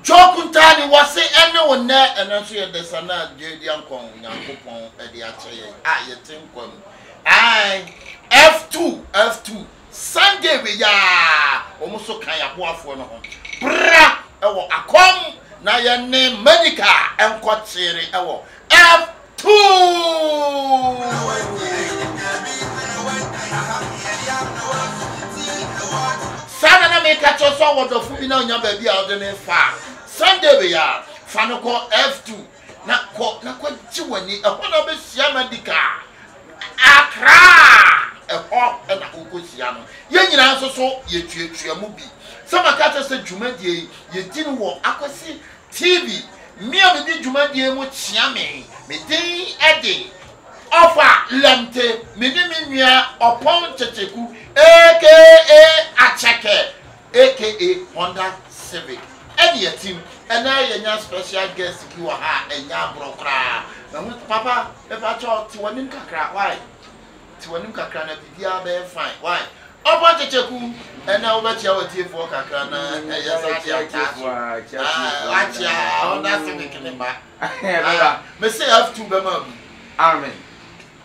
Jokuntani was anyone there, and I see the Sana Jadian Kong, Yankopon, and the Achaye. You think one. F2, Sunday, we are almost so kind of war for no. Bra, a com, now your name Medica, and quite serious. F2 Sana make a choice of the food in your baby out in far. Sunday we are Fanoko F2. Not quite too many, a one of us Yamadica. Accra! A hawk and a Ukusiano. Young answer so you movie. Some actors said Jumadi, you didn't walk. I could see TV. Me of the Jumadi with Yami. Me day a day. Offer Lamte, Minimia, upon Checheku, aka Achake, aka Honda Civic. Any team, and I special guest you are and Yabro. Papa, if I talk to one in Kakra, why? To one in Kakra, be fine. Why? Upon Checheku, and now let your tea for Kakrana, and yes, Honda Civic in my. May say F2 Bemam. Amen.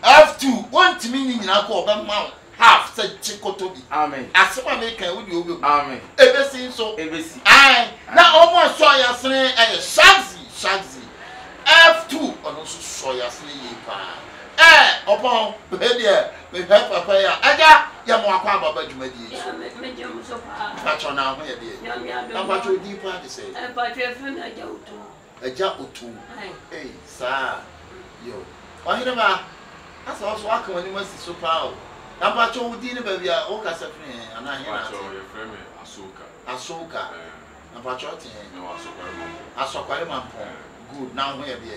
F2, one to meaning in our call Bemam. Half said Chicotobi. Amen. As someone make a would Amen. Ever seen so? Ever see. I now almost saw your son and a Shagzy. F2 and also saw your sleep. Upon Bedia, we have a prayer. I got Yamaka Babajumadi. Patron now, my dear. How much would you want to say? A jump or two. Hey, sir. Yo. Why, never? That's also welcome when you must be so proud. I'm not sure we didn't be a Oka Safri and I have your friend Asoka. I'm not sure Asoka. Good now, where be a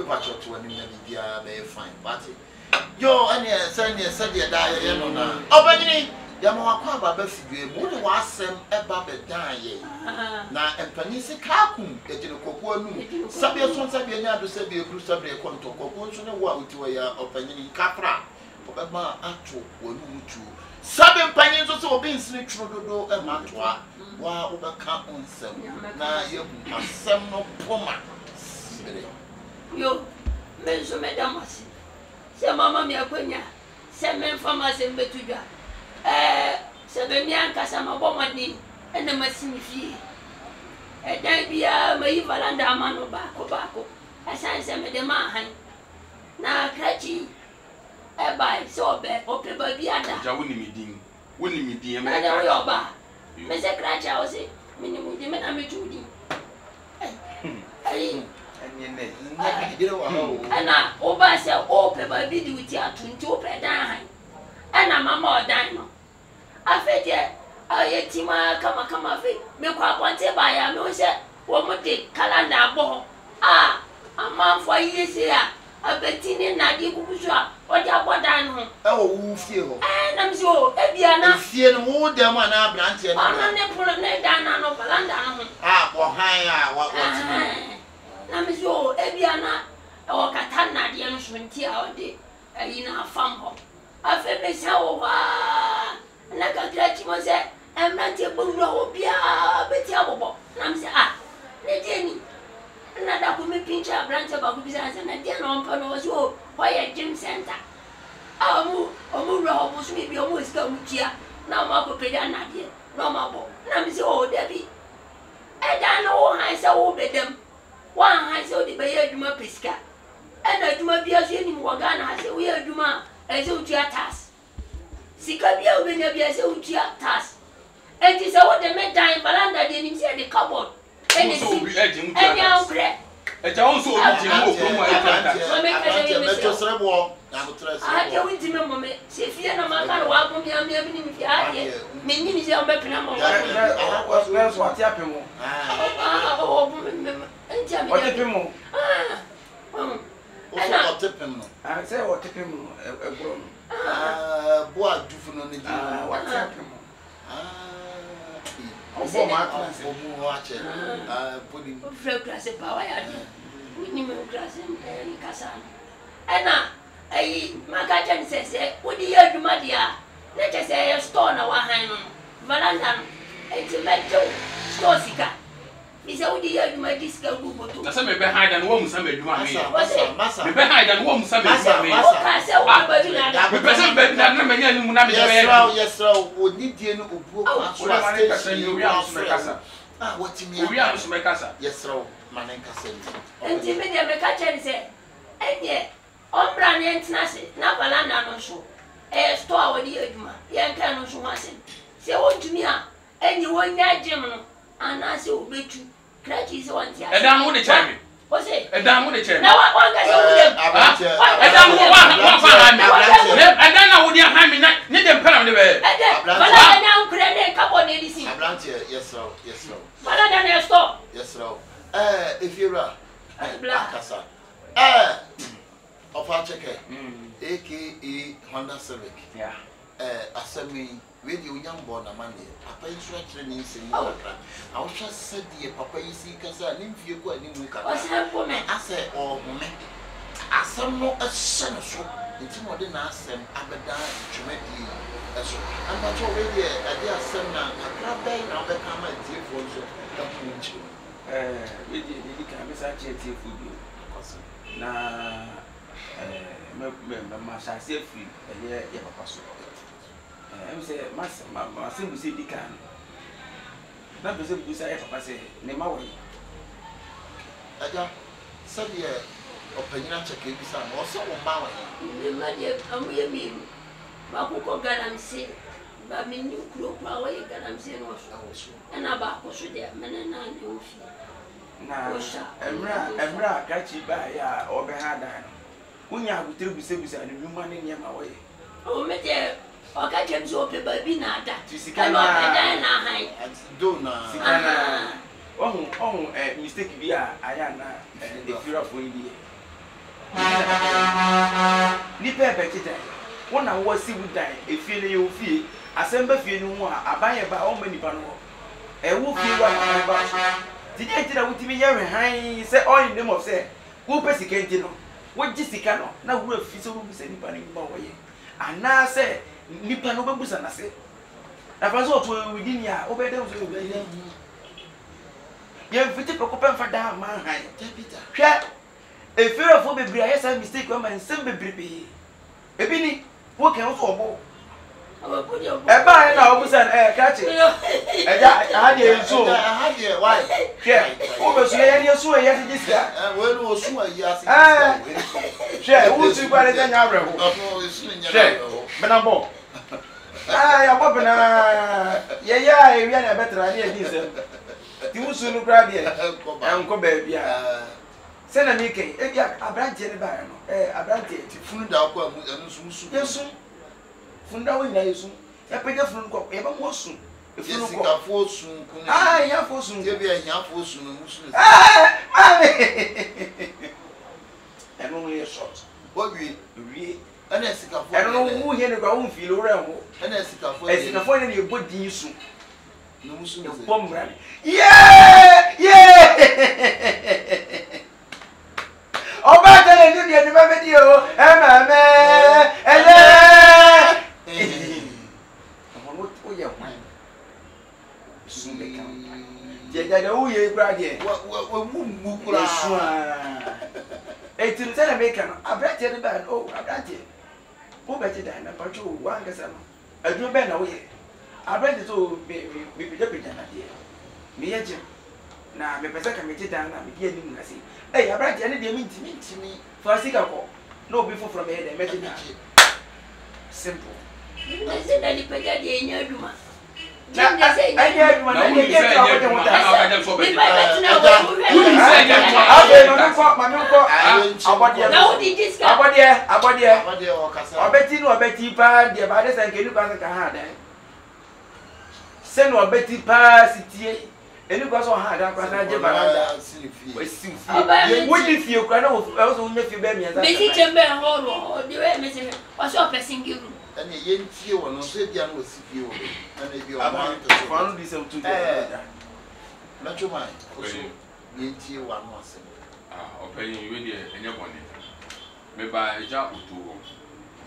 patch to an India, very fine party. Yo, and yes, send your said your diet. Opening Yamaka Babby, what was them about the diet? Now, and Panisi Kakum, a Coco, Sabia Sonsabiana to say be a cruise of a conto, Coco, what to a opening Capra. Obama actual one to Sabin Panions also being snitched through a matua while overcome on some. Now you have some no poma. Yo, Menso Madamas. Say, Mamma mia, Quenya, 7 farmers in Betuga. Sabemian Casama Bomadi, and the Massini fee. A Dibia, my Valanda Mano Baco, as I said, the man. Now, Catchy. By so bad, or baby, I wouldn't me, dear, I know your bar. Mr. Cratch, I was it, minimum, the man I'm a Judy. And I, Oba said, oh, baby, with your two per dime. And I'm a more dino. I fed yet, I yet Tima come of it, milk up one day by a no set, one more day, calendar ball. Ah, a month for years here. A betting Nadi Busha, or Yabadan. Oh, who feel? And I'm sure, Ebiana, fear more than one branch. I'm not pulling it down on Palanda. Ah, or higher, what was I'm sure, Ebiana, or Katana, the Answentia all day, in our farm home. I feel myself, like a stretch was there, and not a bungalow, be a bit yellow. I'm saying, Jenny. Another woman pinch a branch of business and a dinner on Panozo, why a gym center. I'll move, maybe almost come here. Now, Marco Pedanadia, no more. I'm so Debbie. I don't know I saw obey them. One I saw the Bayer Duma Pisca. And I do my beers in Wagana, so we are Duma as Utia task. Sicabia when you be as Utia task. And it's all the meantime, Balanda didn't say the cupboard. And it's also I don't remember. If you know my car, welcome me. I'm having him. Meaning is your weapon. What happened? What happened? I say, what happened? Boy, do for no need. What happened? For watching, putting fragrance power. We need grass and Cassan. And Ayi makacha ni sese wodi ya adwuma dia na che se store na wa han no valanda no enti mejo store sika mi se wodi ya adwuma di sika gugoto na se me be hide na wo musa me adwuma me masa me be hide na wo musa me adwuma me o ka se wo ba bi na me pese be na me nya ni mu na me yes raw oni die no obuo kwa so station you ya so me kasa what me we are so me kasa yes raw manen kasa enti me dia me ka che ni se enye ombra ne ntinase na valanda no so store wodi ya adwuma ye nka no so hwase se wontumi a enye wonya gym no anase obetu krachi se wanti a edan wo de chemi o se edan wo de chemi na wa ga se wo dem edan wo wa fa ha me edan na wo de ha me na ne de mpara me be valanda na nkure ne kabo ne di si abranche yes raw valanda ne store yes raw if you ra akasa of our checker aka Honda Civic yeah asemi we di unyam bo na mane papa yi sura kire ni nsem kakra a wo hwa sade papa yi si kasa ni mfie ko ani mu kakra osempo me ase o me asem no ehye no so nti mo de na asem abeda twemadi eso amba to we di ade asem na kakra bai na obeka ma tie fo so da punchi we di ka me sa che tie fo bi na me ma sha se free ye papa so em say ma se bu se di kan na be se bu se ye papa se ne ma wo aja sabe opanyina cheke bi sa no so wo ma wo ne ma de amuye mi ba ko ko galamse ba mi ni kuro kwa wo ye galamse no so na ba ko so de mena na ne o fi na emra kachi ba ya obe ha dan unya agutire busebusa ne nwuma ne nyema wo ye o me de o ka jem so pe ba bi na ada fisika na ada na han do na sikana ohun mistake bi a aya na the fear of we bi ni pepe kita wona wo si budan efie ne yo fie asemba fie ni ho a abaye ba o ma nipa no wo fie wa na ba did you tell what me yare han say all in name of say wo pe sika nti no wo gi sika no na wo afi so wo busa nipa ne ba wo ye ana say nipa no be busa na se na fa so to within ya wo be dem so wo ye ye fiti pokopem fa da ma han Peter hwe e fear of be bria yes mistake wa man sem be bribe ebi ni wo kan so obo e ba na o busa kachi eja ha de enso ha de why wo be so ye de so ye de sika we no so ayi ase she wo tu kwa de nya abre ho no so nya abre ho bena bo ya bo bena ye ya e wi na betra ne edi se ti wo su no kra de enko ba bia se na mi ken e bia abrante ne ba no abrante ti funu da kwa mu anu su yesu funda wo ina yesu ya peje funu ko e ba mo su e funu ko ka fo su ku ne ya fo su ti bia ya fo su no mu su mami eno no ye short wo wi ana sika fo eno no wu he ne kwa wu feel wo ran ho ana sika fo ne ye bodi su no mu su ne bom ran yeah oba tele ni de ba be di o mama ele o ye hwan su be kan je da o ye kura de wo mu kura su etim se na me kan abrate de ba o abrate o be ti da na pa cho wa ngasa no adwo be na o ye abrate to me pija na de me ye je na me pesa ka me ti da na me die ni ngasi abrate ne de mintimi fa sika ko no be for from here de me ti da simple ne se da li pega de nya adwuma na se nya adwuma na ye ke tra ko de mo ta ni ba tuna wo abodie na wo di diska abodie o kasa obeti no obeti pa de ba de san ke ni kwa ka ha dan se no obeti pa sitie eni kwa so ha dan kwa na je baranda wasi fie wo di fie kwa na wo so nya fie ba mienza be si chembe horo o de we me se wa so pesingiru ene ye ntie wo no so dia no wasi fie wo ene bi o ma kwa no di se tu de na chuma so ye ntie wa no ase open we de enye bone me ba eja uto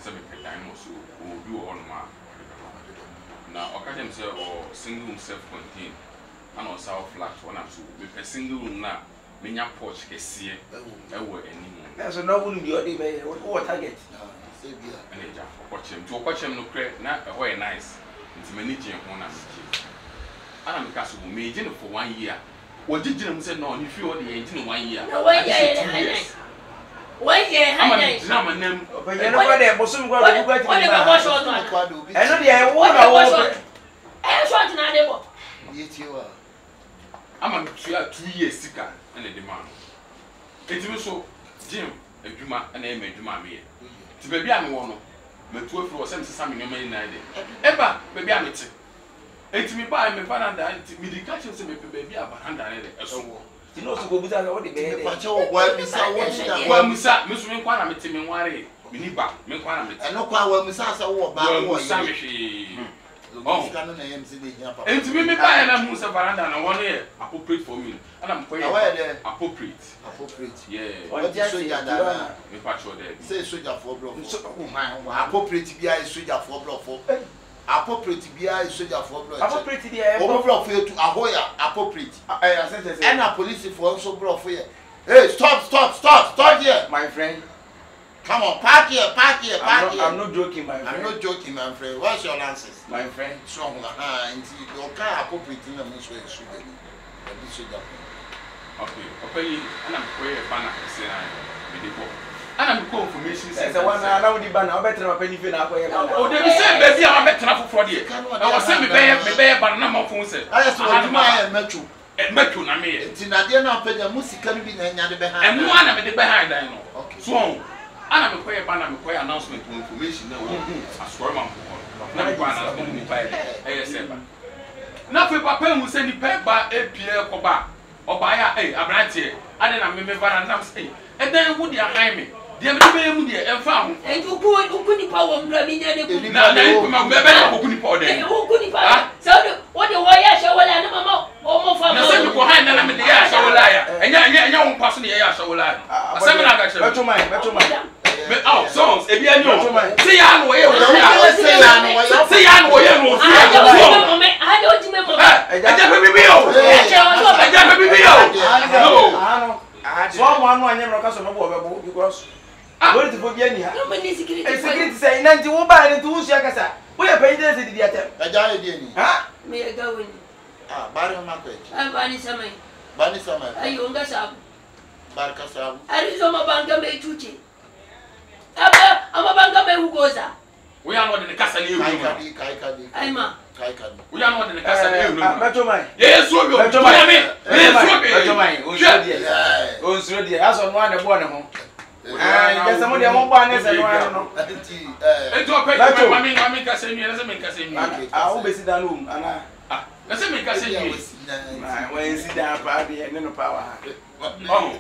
se me pedan mo so obi wo no ma na okadem se o single room self contained and o self flat one am so me pe single room na me nya porch kese ewo enimu na so no wonu bi odi be what target say bia and eja okochem no kre na e ho nice nti mani gye ho na me ana me ka so me gye no for 1 year wojigire mu se no ni fi o de ye gye no 1 year na 1 year One year, I'm a drama name. But you know what they bosom go to go to. What about what short one? I know they want to. I short na dey go. Yet you are. I'm a 2 years sicker and a demand. It was so Jim, a Juma and a Juma me. To baby I'm one. Me 12 for some in your main night. Eba, baby I'm it. And me buy me banana me the catch me baby about 100 so. You know to go with what the baby. Why Missa Well, Musa, Miss Winkwana met him in worry. Miniba, Minkwana met. and no quite well Missa or Samishi. Oh, and to me, buy and I'm Musa Varanda and 1 year appropriate for me. And I'm quite appropriate. Yeah, what just say that? Me patrol there. Say soldier for block. Appropriate BI soldier for block for. Appropriate BI soldier for block. Appropriate the block for to Ahoya appropriate. And a police for also block for you. Hey, stop here. My friend. Come on, park here. I'm not joking, my friend. I'm not joking, my friend. What's your answers? My friend. Strong, and you can't appropriate in the ministry of Sudan. Okay, okay, and I'm quite a banner, say I and I'm confirmation says the one I know the banner, I better not penny for now. Oh, they say, baby, I'm better for you. I was saying, me bear, but no more phone said. I just want to buy a metro. Metro, I mean, it's in a dinner, but the music can be behind. And one of the behind, I know. So, and I'm a queer banner, I'm a queer announcement to information. I swear, I'm not nothing but pen will send the pay by a Pierre Coba or by a Abrantier. I didn't remember and say, and then would you hire me? The other day, and found. And you couldn't power bloody so what the wire shall and mamma almost behind and I'm in the air shall lie. And young person the air shall lie. A seminar got to my oh, songs, if you know, see, I'm way over see, I'm way over I don't remember. I never because what is the Bogiania? Security say, Nancy will buy it to Shakasa. We are paying this at the attempt. A giant, huh? May I go in? Barry Market. I'm Barney Summer. Barney Summer. Are you on the sub? Barcasab. Arizona Banka may tuchi. I'm a banker who goes up. We are not in the castle. I'm a we are not in the castle. Yes, yes, as on one of one. There's somebody I won't buy this. I will be sit down and let's make us when sit down party and no power. Oh,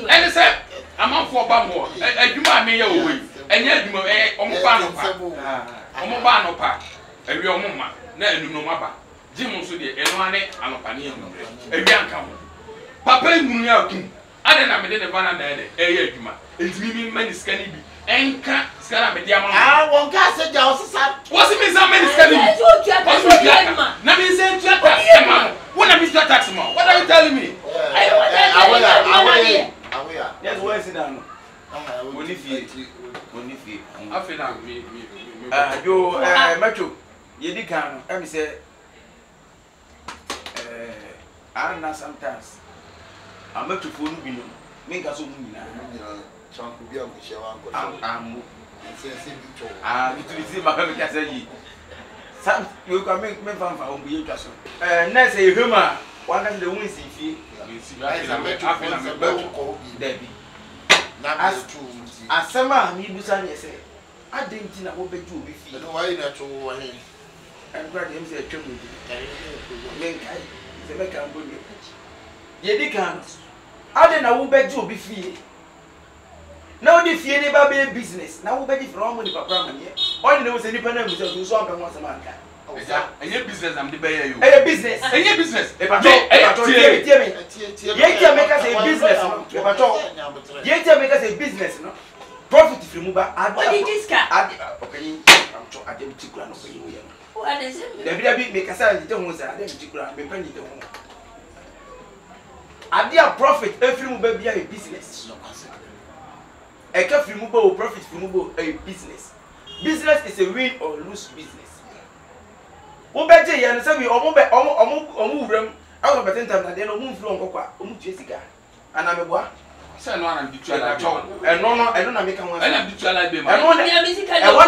and say, I'm on for Bambo, and you might be away, and yet you may on Banopa, and your mamma, no mapa. Jim also did, and one and a panny, a young come. Papa Munyaki, I don't have a banana, a year, it's me, many scanny be, and can't scan a diamond. I won't cast a jouse. What's it mean? So many scanning? What's with Jackman? Nothing saying Jackman. When I miss your tax, what are you telling me? Yes, where is it down? When if you, I feel like me, you, Metro, you did come, let me say, I don't know sometimes. I'm not to fool me, make us own. Some you can make me fun for me. Next, a humor, one of the wins if you Debbie. As summer, me Busan, say, I didn't know what to do with you. Why not to and grab him say, trouble. Make I can put you. Ye can't. I didn't know what to be free. Now the fear never be business. Now we from with the papa here. All there was independent with you so once a man. And your business I'm the buyer you. A business. And your business. If I talk, Yet make us a business. If I talk, Yet make us a business, no. profit free mu ba What did this car? Okay, I'm to adem tikura no pe you. What is it? Da bi me kasa nje ho sa adem tikura me pa nje ho. Adia profit free mu ba bia a business. E ka free mu ba o profit free mu ba a business. Business is a win or lose business. Wo be je ye no say omo wuram awo betin tam na de no omo furu onkokwa omo tue sika ana meboa say no ana bitu ala job no na make am ana bitu ala be ma no na me sika no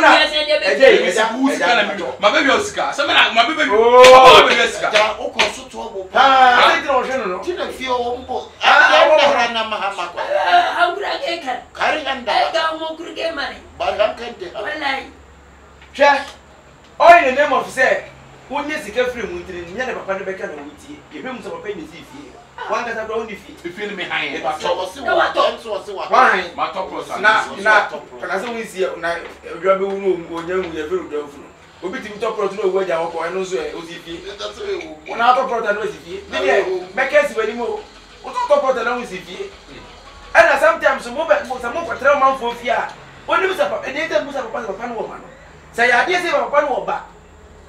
sika na me ma baby osika say ma baby baby sika ja o ko so to obo say tino hwe no ti na fie o mbo a na mahama kwa hankura ke kan kare anda ga mo kurge mare ba ran kante wallahi hwe all in the name of say wonye sika free mu ntire nya ne papa ne beka na wutie ye be mu so papa ni si fie wan ka ta bro ni fie fie ni me han ba to wo se wa to se wa wan ma top pro na kana se wi si na odwa be wunu onya mu ye fe odwa funu obi ti top pro no wo ja wo ko eno so e o si fie na top pro ta no si fie ni e beka si bani mo o top pro ta na wo si fie and sometimes mo ko tra man fo fie a oni bi sa papa e dey mu sa papa no wo ma no say ya dey say papa no wo ba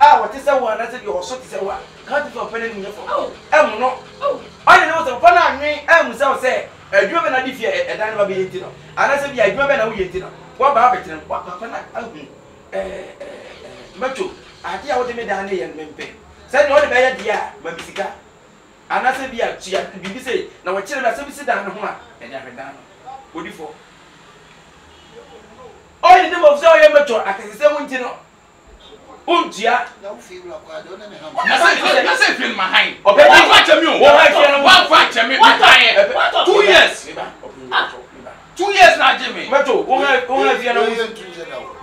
what is that one? I said, you're so to say, what? Can't you open it in your phone? Oh, no. I know the fun I mean, I say, a driven idea, a dime be eating. And I said, yeah, you have been eating. What about it? What happened? Macho, I hear what they made down here and Mempe. Said, no, the bad idea, Mamisica. And I said, yeah, she had to be say, now what children are sit down home and have it done. What do you for? Oh, the name of Zoya Macho, I can say, one, you know. Untia na feel la kwa do na me ha na say feel my hand wa fa chemi 2 years 2 years na jemi mato unga fia na wusi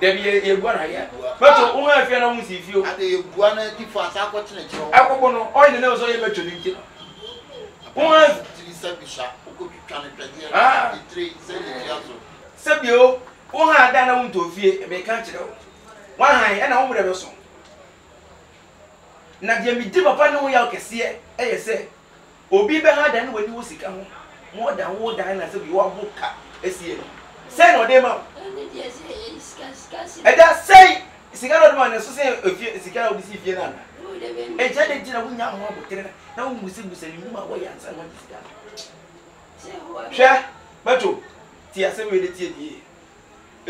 de bi ye gwa na ya mato unga fia na wusi fio ade ye gwa na di fa sa ko tene chiro akoko no o ne so ye mato ni nti unga ti sabisha ko twitwa ne twade di 3 se ni yazo sebio unga da na wunto fie me ka kire o wan han e na wo mure be so na de mi di papa no ya okese e ye se obi be ha da na wani wo sika ho mo da wo da na se bi wo boka esie no say no dey ma e da say sika no dey ma na so say sika no bi si fie na na e je de ti na wo nya ho abotere na wo musi ni mu ma wo ya nsa no sika hwe bato ti ase we de ti die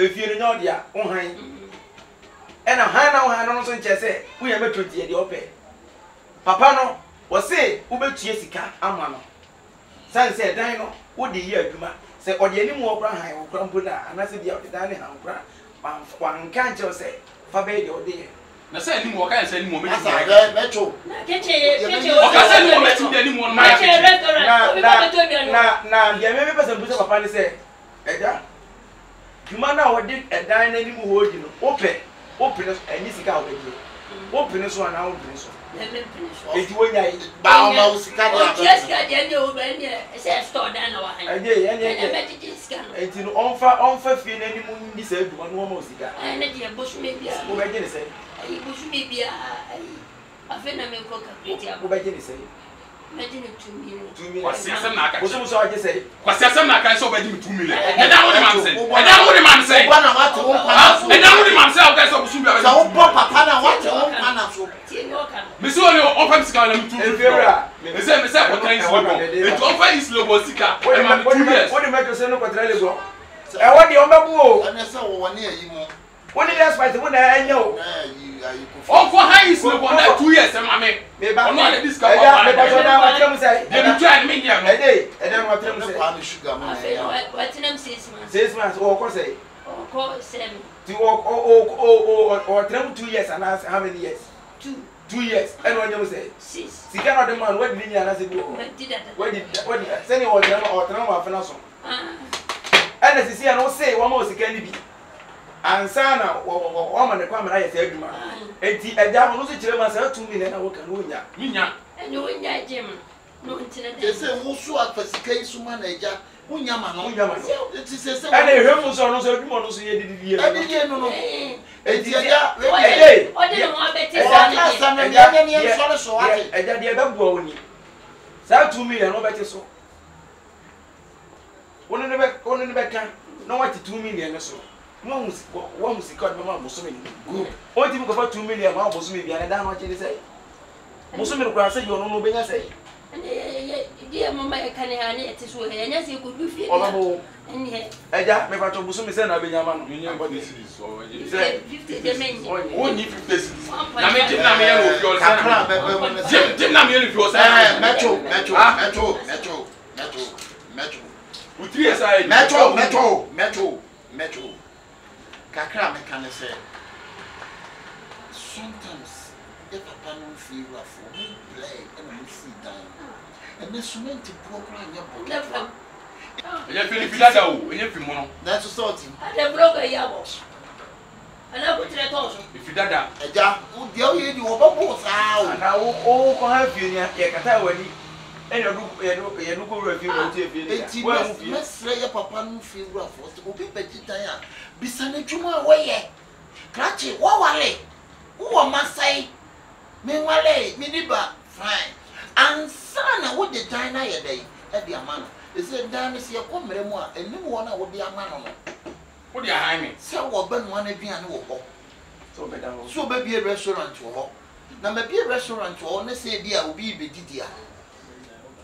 efie no nya odia wo han ena hana no so nchese wo ye metro die de ope papa no wo se wo betue sika ama no san se dan no wo de ye adwuma se ode ani mu okra han wo kra mpo na anase bia ode dan ne han kra wan kan che se fa be de ode na se ani mu oka se ani mu me asa metro na keche oka se ani mu me ti de ani mu no na keche restaurant na dia me pesa mbusa papa ne se eja dwuma na wo de dan na ni mu ho di no ope open any sika obeje open so na open so eti wonya yi ba o ma sika de yes ka de ni o be ni se store dan na wa han aje ye e be ti sika eti no onfa fie na ni mu ndi sa adwuma no ma sika na de bosu me bia wo beje ne se ai bosu me bia ai afena me ko ka kreti wo beje ne se beje ne 2 million kwasi asem na aka wo so aje se kwasi asem na aka so beje me 2 million e da wo de man se gwa na wate wo pa e da wo de man se o ka so busu bia sa wo papa na wate wo pa na so tie no kan me so le o pam sika na me 2 million me se ko tan islo bo e to fa islo bo sika e ma me 2 years wo de metro se no kwatra le go e wo de o mebu o ana se wo woni ayi mu wo de despite wo na anya o na ayi ko on ko high islo bo na 2 years e ma me ono ale disca e ja me ba so na wa tram sai de me try me nya no e dan wa tram sai kwa ni sugar mu afena watinam 6 months 6 months o ko sai ko 7 ti o tram 2 years and how many years 2 years and when you say 6 sika no de man what did you na say bi what did say o tram wa fena so and sisi ya no say wa ma o sika ni bi ansa na wa ma ne kwa mara ya say adwuma enti eja no so kire ma say 2 million na wo kan wo nya minya ene wo nya jem no ntina de ese wo so afasika isuma na eja unya ma no enti se and e hwemu so no so adwuma no so ye didi ye adidi no no enti eja ode no mo abeti sa na eja ne so so ate eja de be bua oni sa 2 million no beti so woni ne be kan no what 2 million so one was got my bosom good what you go 2 million my bosom be and down what you say bosom grass you no be say dear mama can it is where and yes you could be oh and here eja me pato bosom say na be nyama no you know this is so you say 50 the men only 50 na me tim na me yellow fi o say tim na me yellow fi o say metro with 3 years I metro kakra me can say sometimes if papa no feel rough we play and we see down and the cement program never you feel dada o you feel mono that's sort I the broker yabo and I put it also if you dada eja o de o ye di wo bobo sa na o ko ha fi ni e kata wani e no go review o ti fi ni wa mu fi mesre ye papa no feel rough o bi bejitan a bisane dwuma wo ye krachi wo wale wo masai me wale me diba fine ansana wo de dina ye dai e di amano e se dan se ye komere mu a enim wo na wo di amano no wo di ahan me se wo ba no na aduane wo ho so be bi restaurant wo ho na me bi restaurant wo na se bi a obi be didi a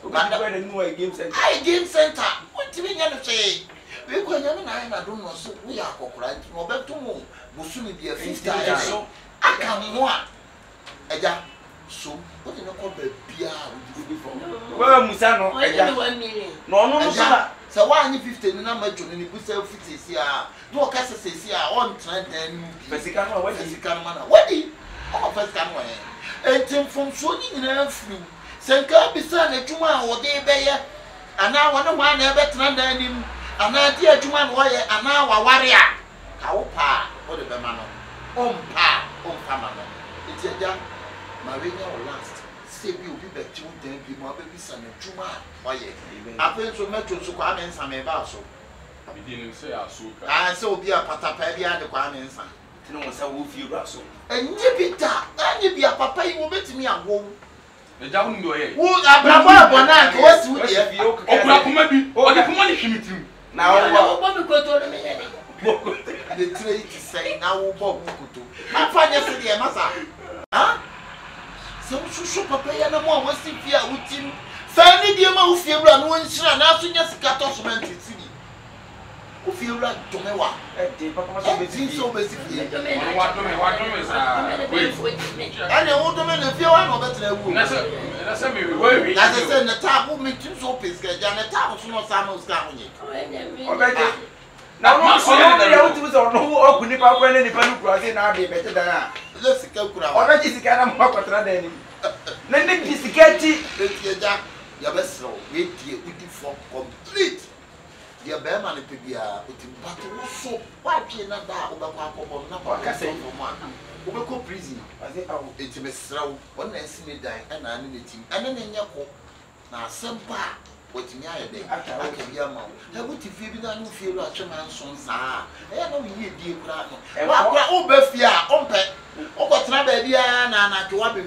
banda be no game center game center what ti nya no say we ko nya na do no so we akokora nti no be to mo busumi bi 50 so aka mo a eja so what no ko be bia we di for wa musa no eja no no so se wa anyi 50 ni na majo ni bu se 50 si a no ka se si a on trend dan pesika no wa pesika no na wadi o pesika no entim fom so ni nyina fru senka bisa na dwuma a wo de be ye ana wona ho na ebe trend dan nim ana di adwuma no ye ana waware a ka wo pa o de be ma no ompa ma no iti eja ma we nya o last se bi obi be ti dan bi mo abebi sa na dwuma wa ye apen so metro so kwa men sa me ba so bi din se asuka se obi a patapa bi ade kwa men sa tino mo sa wo fi ra so enye bi ta enye bi a papa yi wo betimi agwo eja wo ndo ye wo abrabo abona ka wasi wo de okura kuma bi o de kuma ni himitim na wo bo mi ko to no me ye the trade to say na wo bo bukuto afa nya se de masa ha so so papa ya na mo wasi fi a wutim fa ni de ma wo fi ewura no nhyira na so nya sika to cement tiri wo fi ewura domewa de papa so be ti so be si fi wa do me sa ane wo dome na fi wa no betra wu na se me we na se na ta wo metim so peska ja na ta so no sa no ska honye obeje na no so ya wo ti so no wo ku nipa kwa ni nipa no kura se na de bete dan a le sika kura obeje sika na mo akwatra dan ni na ne bi sika ti ja ya besro we die udi for complete ya be ma ne pe bia oti battle so wa twe na da wo be kwa akobo na kwa kase mo ma wo be ko prison ase awo eti mesrawo won na esi dan na ane ne tim ane ne nyako na asempa wotimi aye de aka bia ma ha buti fie bi na no fie ru atwema nson saa e na wo yie die kura no wa kura wo be fie a ompe wo ko tra ba bia na na twa be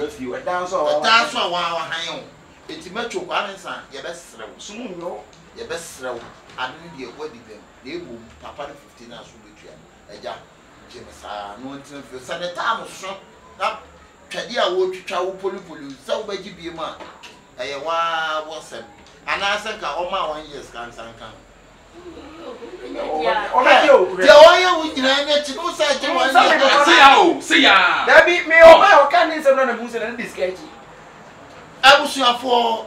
fie we dan so wa han eti metro kwa nsa ye be srew sumu no ye be srew anu de wadi bem na egu papa 15 na so betua eja jemesa no ntina fie saneta amuso na twade a wo twitwa wo polipoli za wo bagi bie ma eye wa wosem ana senka o ma 1 years kan sanka obeje o te o ye wo nyina nya chi no sa je 1 years se ya dabi me o ba o kan ni se no na bu se na disket abusuafo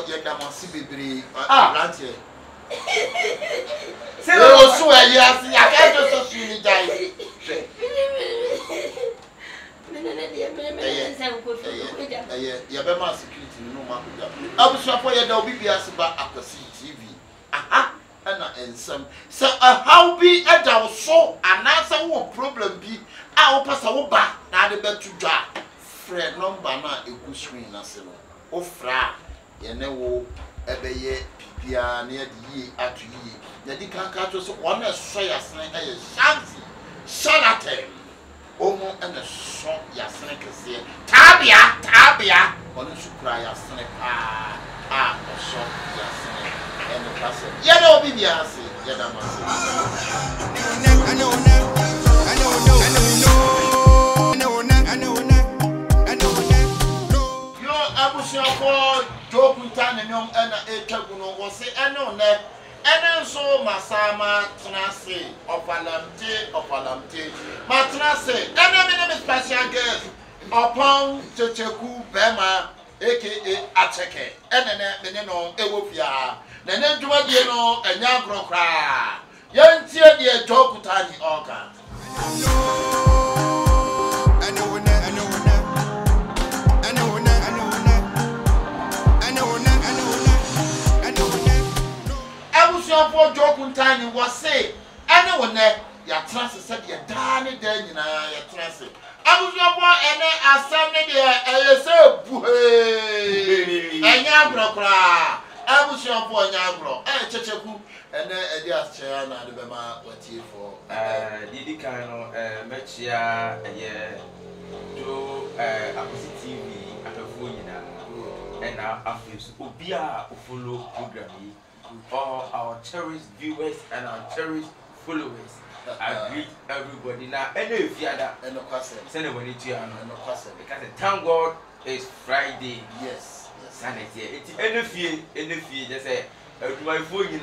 ye da masi bebre branche se o so ye asi akajo so su ni jai ya be ma security no ma ko abusuafo ye da obi bia se ba akwasi TV aha ana ensam so how be ada so anasa wo problem bi a wo pasa wo ba na de betu dwa friend number na egu screen na se no o fra ye ne wo ebeye bibia na ye di yi atu yi ye di kanka to so won na so ya sen e shanti charlatan o mo na so ya sen kese tabia won su kra ya sen pa a so ya sen e no kase ye na obi bia se yɛda mo ase. Yo abusuafo jokunta ne nyom ɛna etwagu no wɔ se ɛne one ɛne nso masama tenase ɔpalamte matenase ɛne me ne special guest Upon Checheku Bema, aka Acheke, and then no Ewopia, then Juadi no and Yagro cry. Young Tia dear Jokutani Organ. I was your poor Jokuntani was say, I know when your trust said your tiny den in your trust. I was your boy and I assembled there so buhe. And Yagro. I was your boy Yagro. Checheku and then dear Chana, the Bema, what you for? Didi Kano, Mechia, do Opposite TV at a phone and our office, Ubia, follow programming, all our cherished viewers and our cherished followers. I greet everybody now. And if you are and send it when it's here and because thank God it's Friday. Yes, Sanity. It's any fear, just say, my phone and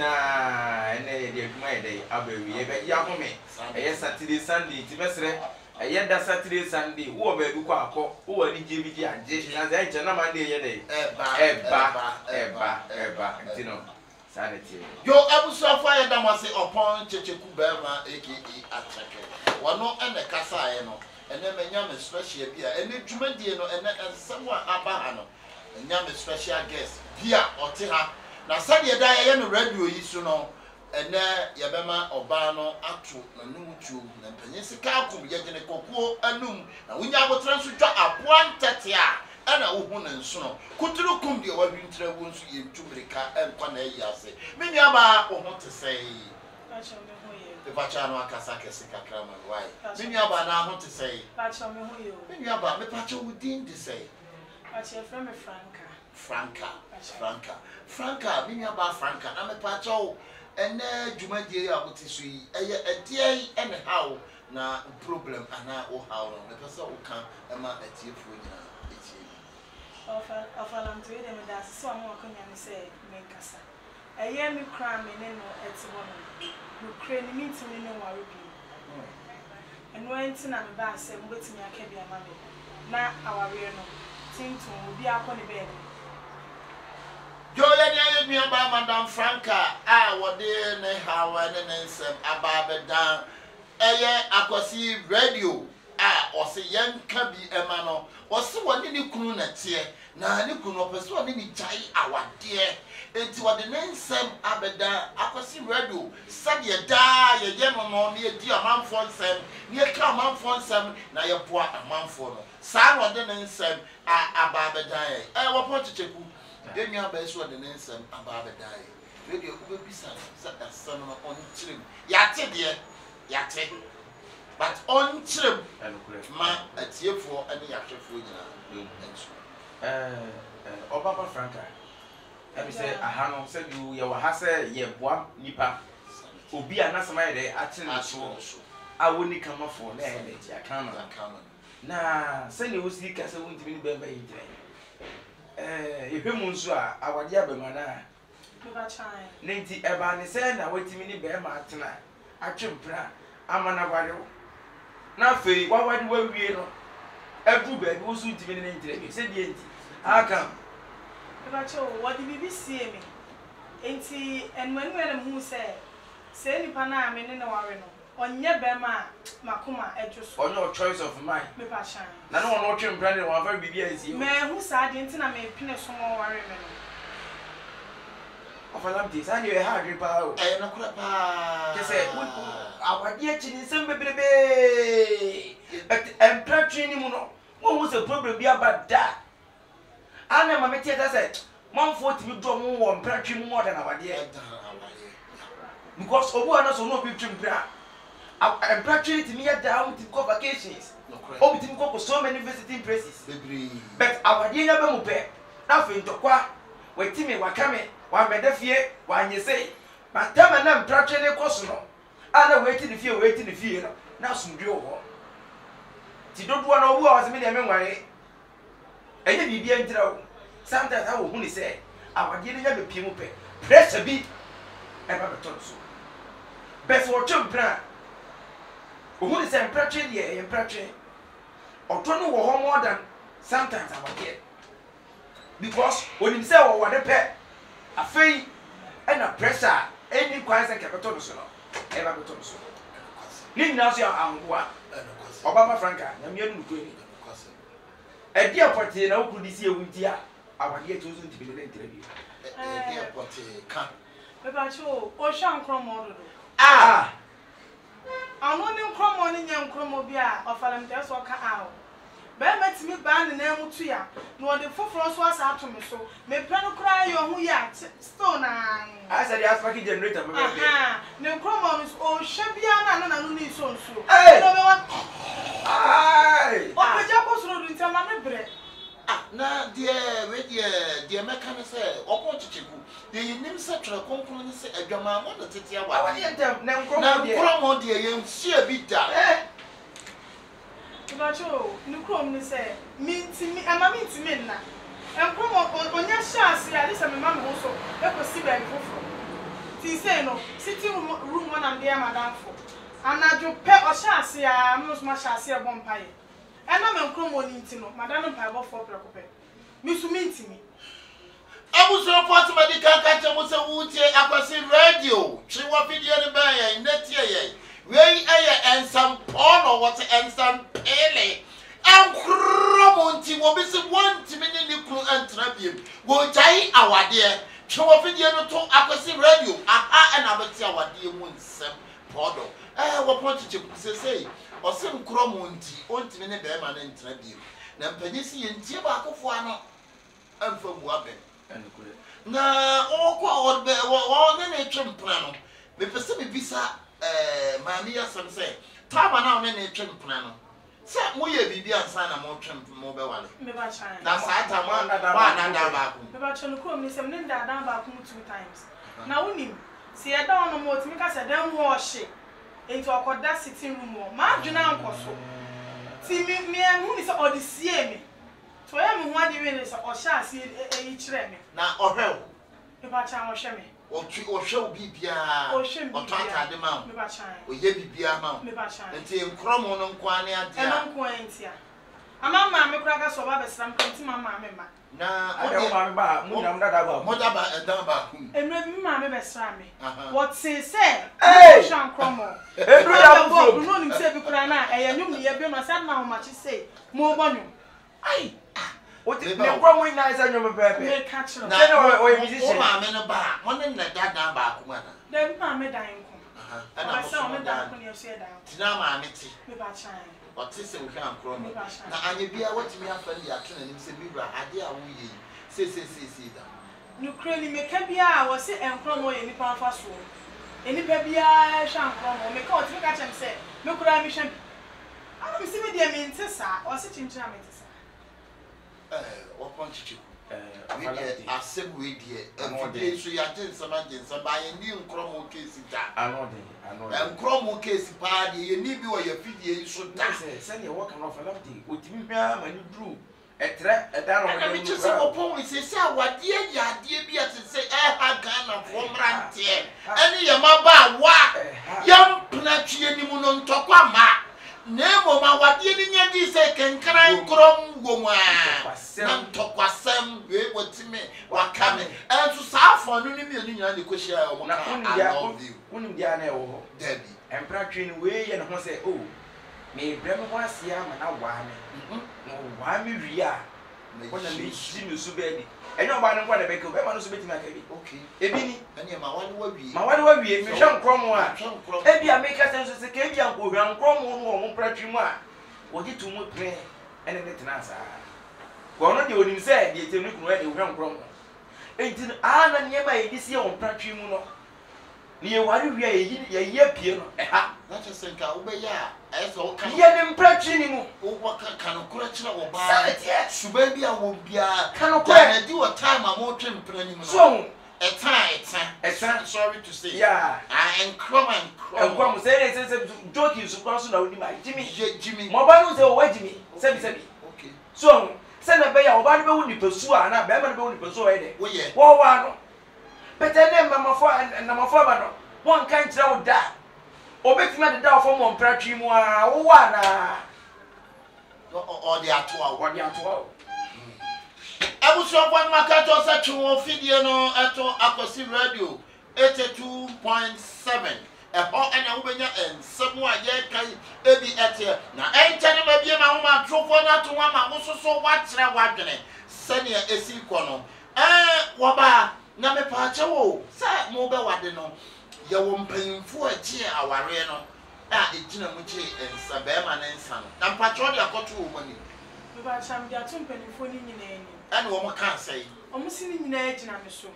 my day. I'll be Yahome. Yes, Saturday, Sunday, Timesre. I yet that Saturday, Sunday, who are very quick, who are in GBD and Jason as I tell Monday, Eba, you know. Sanity. Yo, I was so fire that was upon Checheku Bema, aka Acheke. One no and the Casa, and then Yam special beer, and the Jumadiano, and someone Abahano, and Yam special guest, Pia or Tiha. Now, Sadia Diana radio is you know, and there Yabema Obano, Atu, and Nuchu, and Penisika, Yakin Coco, and Num, and we have a transfer up 130. Ana uhun nso kuturu kum de wa bintra wonsu ye tubrika enko na yase mimi aba ohun te sei pacho me hoye e pacha no akasa kese kakra man why mimi aba na ohun te sei pacho me hoye mimi aba me pacha wudin de sei pacho from Franca mimi aba Franca na me pacha o ene dwumadie ya bote so yi eye edie ene how na problem ana o how no me pesa o kan e ma atiefo nyina of alam to them that so I'm walking and say, make us. A year me cram in no at one. You crane me to me no worry. And when Tina Bass and waiting your cabin, mammy. Now our real no. Think to be up on the bed. Joya me about Madame Franca. What dear how and then said about down. Akwasi radio. Or say young cabby emano. Or so one in the crew net here. Now, you could not pursue any jay our dear. It's what the name Sam Abeda, Akwasi Radio, Sadia die, a gentleman near dear man for Sam, near come man for Sam, now your poor a man for. Sam or the name Sam Ababeda. I will put to check. Then you have best what the name Sam Ababeda. Radio will be some son on trim. Yatte, dear, Yatte. But on trim, man, a tear for any after food. Obama Franca. I say, I said you were Hassa, ye bois, nipa. Ubi anasama actually so. I wouldn't come up for that. I can't. Nah, send you see Casa won't be better in if you Munsua, our Yabamana. Nancy Ebani said, I wait to me bear Martina. I chimpra. I'm an avado. Now, Faye, what would we know? Everybody was soon to be an interview. Said the end. How come? What did you see me? Ain't and when we had a moose say, Pana, I mean, in a warren. On your bema, Makuma, edges. On your choice of mine. Me passion. None of watching Brandon or very big as you. Man, who said the internet may pin some more warren. Of a lamp, I knew a hard power. I am a crapa. They said, our dear chin in some baby. And Pratrini Muno. What was the problem be about that? I never met yet. I said, Mom, 40 you draw more and Pratrim more than our dear. Because of one also no big trim. And Pratrim to me at down to go vacations. Oh, we go for so many visiting places. But our dear Nabamupe, nothing to qua. Wait, Timmy, what coming? One made a fear, one you say. matama na mpratwe ne koso no ana weti ne fie no na sumdwe wo ti dodo na obu a wase me de me nware enye bibia ntira wo sometimes I will huni say awade ne ya be pie mu pe pressure bi e ba beton so best for chumpra huni say mpratwe de mpratwe oto no wo ho more than sometimes awade because when him say wo wade pe afei and a pressure any kwanse ke beton so no e ba beton so ni na so angoa Obama Franca na me nu ko ni e dia poti na okudi si ewunti a awade to so ntibi le interview e dia poti kan be ba cho o shan kromo do anu ni kromo ni nya kromo bi a ofalem te so ka awo be matimi ba ne na mutu ya na ode foforo so asa ato me so me pra no kra yo hu ya stone na asa di aspa ki generator be be ne kromo no o hwebia na no ni so nso no be wa ai o pe ja ko so do ntama me bre na de meka ne se okon chichiku de yinim se twere konkon ne se adwama mo de tete awa awade ntem na nkromo de ye nsia bi da Bacho, nukrom ni se minti ama minti menna. Enkrom onya chance ya lisa me mama ho so e ko si ba foforo. Ti se no sitting room one am there madam for. Anajo pe o chance ya mo so ma chance e bon paye. E na me nkrom oni nti no madam no pa bo for prekope. Mi su minti mi. Abuso Port Medical Center mo se wutie akwasi radio. Chiwa video ne ba ya netie ye. Wei eye ensam pono what ensam pele enkromonti wo bisi wanti me ni kru antra biem wo jai awade twa fidie no to akwasi radio aha na beti awade mu nsem podo wo ponti chepuse sei osem kromonti onti me ne be ma na ntra biem na mpanyisi ye ntie ba akofo ano amfa buabe enukure na okwa odbe wo ne twempra no me pese me bisa mami ya some say tama na one na twempna no se mo ye bibia ansa na mo twemp mo be wale Me ba chan. na sa ta mo na da ba ku Me ba chan ko mi se me nda da ba ku 2 times. Na wonim se ye da ono mo timi ka se dan ho ohye enti okoda sitting room mo ma dwena ankoso ti mi hu ni se odisie me to ya me hu ade we ni se ohye ase e kire me na ohwe me ba chan ohye me ohwe bibia otata de ma me ba chan oye bibia ma me ba chan enti enkromo no nkwane ade e no nko entia ama ma me kura ka so ba besram kanti mama me ma na ade ma me ba mu na mdada ba mo da ba ku emre mi ma me besram me what say shan kromo ebru da bo no nim se bi kura na e yanyum ne ye bi no sa na ho ma chi say mo bonyo ai o ti ne kromo ina isa nyom pepe me catch no na o musician o ma me no ba mo ne na dada ba ku ma na dem ma me dan ko ana mo so me dan dan ko ne so dan tina ma me ti me ba chan otise wo hwan kromo na anye bia watimi afali ato na nim se bibra ade a wo yi se da nu kreni me ka bia wo se enkromo ye nipa afa so enipa bia hwan kromo me ka otimi ka chem se me kura mi hwan ana mi se me dia me ntesa o se chinchina me ntesa opon chichi we dey accept we dey everyday so ya jinsa ba ye ni nkromo case da anode nkromo case pa de ye ni bi wo ya fidie so da se ne wo kan of lafty otimi hwa mani dru etre edaro na me chi se opon we se awade ya ade bi ate se ha Ghana for mrante eni ye maba wa yam pnatwie ni mu no ntokwa ma Nemo ma wadi ni nyadi se kenkran krom wo mu a na ntokwasem we wotime wakame enso saafo no ni mienu nyina de kohia o mo na unim dia na e wo ho dabi empra twi ni we ye ne ho se o me brem ho asia ma na wa me no wa me wi a ko na me ji mi su be di enyo ba ne kwa na be ke be ma no so betima ka bi okay ebi ni ene ma wadi wa wi me hwe nkrom a ebi a make sense so se ke ebi an ko hwe nkrom no mo pra twi mu a wo di tu mu pre ene ne tena sa ko no de onim se de temu kunu e de hwe nkrom enti ana nyema e di se o pra twi mu no ni ye wari wi a ye pie no ha na che nka wo be ya eso ka ye ne mpra twi ni mu wo ka no kura kira wo ba Sabetie. suba bi a wo bia Ka no kura. na di wo time a mo twempra ni mu so Sorry to say. Yeah. And crumb. Say joking so cross na odi my Jimmy. Mobile say o Jimmy. Sebi. Okay. So, send a bear oba be wu ni pesu ana be ma be wu ni pesu e de. Wo ye. Wo wa no. Better name mama for and number 4 ba no. One kan kira wo da. Obetima de da for mo mpratwi mu a wo wa na. Or the atoa. Abuso upon Makato Sachu Fidio no Ato Akosi Radio 82.7. A hot and a woman and somewhat yet can be at here. Now, ain't telling me my woman, Trofona to one, I also so what's that wagon. Senior AC Kono. Waba, Name Pacho, Sat Mobile Wadeno. You won't pay for a cheer, our reno. It's Jinamuchi and Sabema and Son. And Patronia got 2 money. But I'm the accompany for you. And one can't say. Almost in the edge, and I'm sure.